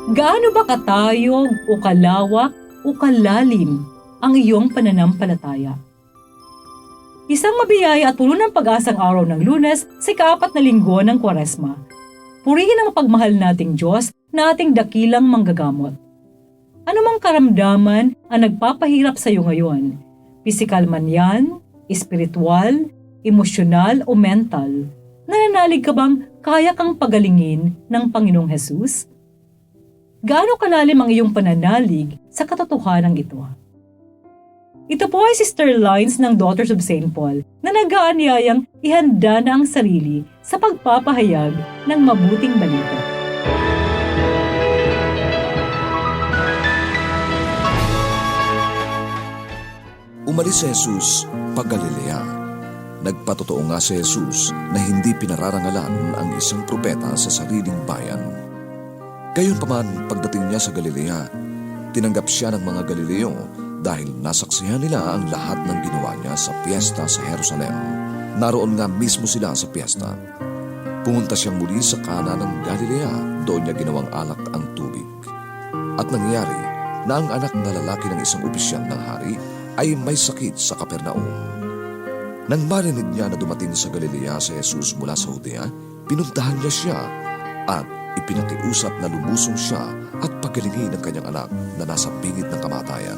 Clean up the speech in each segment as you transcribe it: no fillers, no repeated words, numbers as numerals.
Gaano ba katayog o kalawak o kalalim ang iyong pananampalataya? Isang mabiyaya at puno ng pag-asang araw ng Lunes sa ika-4 na linggo ng Kwaresma. Purihin ang mapagmahal nating Diyos na ating dakilang manggagamot. Ano mang karamdaman ang nagpapahirap sa iyo ngayon, pisikal man yan, espiritual, emosyonal o mental, nananalig ka bang kaya kang pagalingin ng Panginoong Hesus? Gaano kalalim ang iyong pananalig sa katotohanan ito? Ito po ay Sister Lines ng Daughters of St. Paul na nag-aanyayang ihanda na ang sarili sa pagpapahayag ng mabuting balita. Umalis si Jesus pag Galilea. Nagpatotoo nga si Jesus na hindi pinararangalan ang isang propeta sa sariling bayan. Gayunpaman, pagdating niya sa Galilea, tinanggap siya ng mga Galileo dahil nasaksihan nila ang lahat ng ginawa niya sa piyesta sa Jerusalem. Naroon nga mismo sila sa piyesta. Pumunta siyang muli sa Kana ng Galilea, doon niya ginawang alak ang tubig. At nangyari na ang anak na lalaki ng isang opisyal ng hari ay may sakit sa Kapernaum. Nang marinig niya na dumating sa Galilea si Jesus mula sa Judea, pinuntahan niya siya at ipinakiusap na lumusong siya at pagalingin ang kanyang anak na nasa bingit ng kamatayan.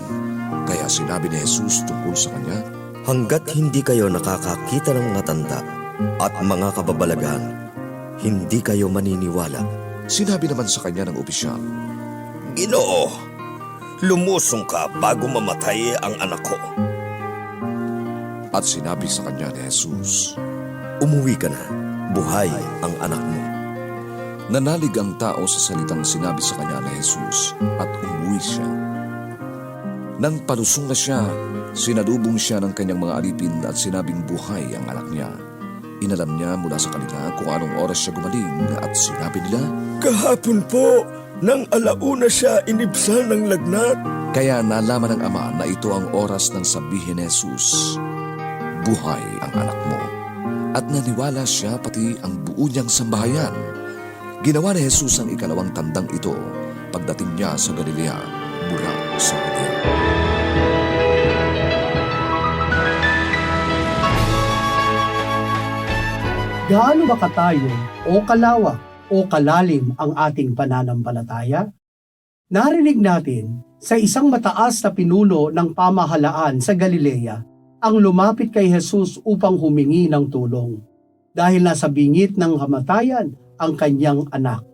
Kaya sinabi ni Jesus tungkol sa kanya, hanggat hindi kayo nakakakita ng mga tanda at mga kababalaghan, hindi kayo maniniwala. Sinabi naman sa kanya ng opisyal, Ginoo, lumusong ka bago mamatay ang anak ko. At sinabi sa kanya ni Jesus, Umuwi ka na, buhay ang anak mo. nanalig ang tao sa salitang sinabi sa kanya ni Jesus at umuwi siya. Nang palusong na siya, sinalubong siya ng kanyang mga alipin at sinabing buhay ang anak niya. Inalam niya mula sa kanila kung anong oras siya gumaling at sinabi nila, Kahapon po, nang alauna siya inibsan ng lagnat. Kaya nalaman ng ama na ito ang oras ng sabihin ni Jesus, buhay ang anak mo. At naniwala siya pati ang buo niyang sambahayan. Ginawa ni Jesus ang ikalawang tandang ito pagdating niya sa Galilea mula sa Judea. Gaano ba katayo o kalawak o kalalim ang ating pananampalataya? Narinig natin sa isang mataas na pinuno ng pamahalaan sa Galilea ang lumapit kay Jesus upang humingi ng tulong dahil nasa bingit ng kamatayan ang kanyang anak.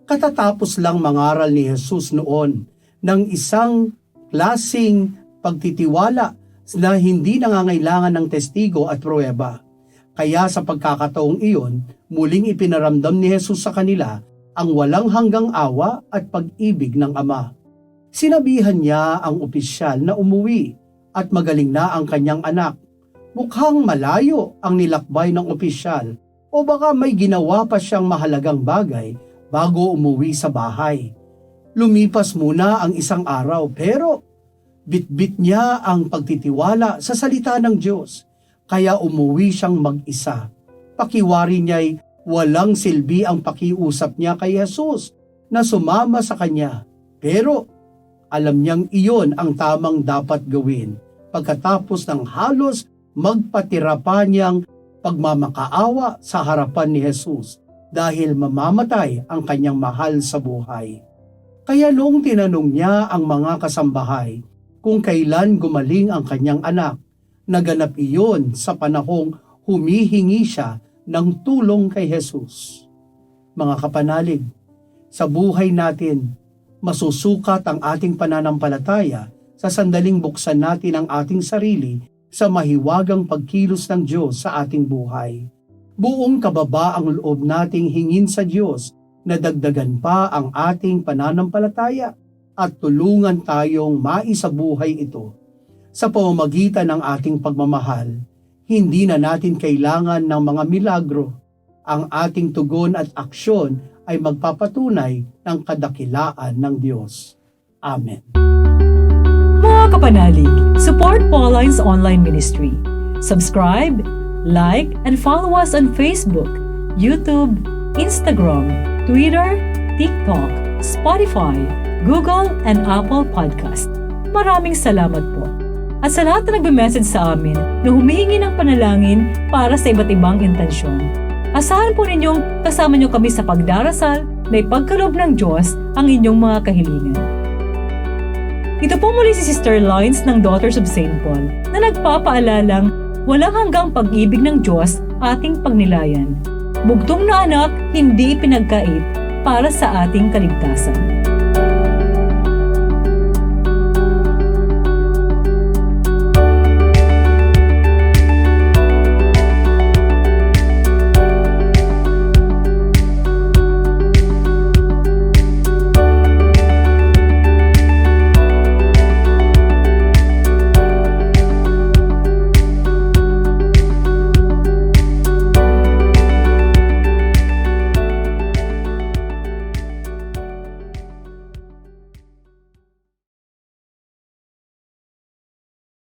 Katatapos lang mangaral ni Jesus noon ng isang klaseng pagtitiwala na hindi nangangailangan ng testigo at pruweba. Kaya sa pagkakataong iyon, muling ipinaramdam ni Jesus sa kanila ang walang hanggang awa at pag-ibig ng Ama. Sinabihan niya ang opisyal na umuwi at magaling na ang kanyang anak. Mukhang malayo ang nilakbay ng opisyal o baka may ginawa pa siyang mahalagang bagay bago umuwi sa bahay. Lumipas muna ang isang araw pero bitbit niya ang pagtitiwala sa salita ng Diyos. Kaya umuwi siyang mag-isa. Pakiwari niya'y walang silbi ang pakiusap niya kay Jesus na sumama sa kanya. Pero alam niyang iyon ang tamang dapat gawin pagkatapos ng halos magpatira pa niyang pagmamakaawa sa harapan ni Jesus dahil mamamatay ang kanyang mahal sa buhay. Kaya noong tinanong niya ang mga kasambahay kung kailan gumaling ang kanyang anak, naganap iyon sa panahong humihingi siya ng tulong kay Jesus. Mga kapanalig, sa buhay natin, masusukat ang ating pananampalataya sa sandaling buksan natin ang ating sarili sa mahiwagang pagkilos ng Diyos sa ating buhay. Buong kababa ang loob nating hingin sa Diyos na dagdagan pa ang ating pananampalataya at tulungan tayong maisabuhay ito. Sa pamamagitan ng ating pagmamahal, hindi na natin kailangan ng mga milagro. Ang ating tugon at aksyon ay magpapatunay ng kadakilaan ng Diyos. Amen. Mga kapanalig, support Pauline's online ministry. Subscribe, like, and follow us on Facebook, YouTube, Instagram, Twitter, TikTok, Spotify, Google, and Apple Podcast. Maraming salamat po. At sa lahat na nagbe-message sa amin na humihingi ng panalangin para sa iba't ibang intensyon. Asahan po ninyong kasama nyo kami sa pagdarasal na ipagkaloob ng Diyos ang inyong mga kahilingan. Ito po muli si Sister Lines ng Daughters of St. Paul na nagpapaalalang walang hanggang pag-ibig ng Diyos ating pagnilayan. Bugtong na anak, hindi ipinagkait para sa ating kaligtasan.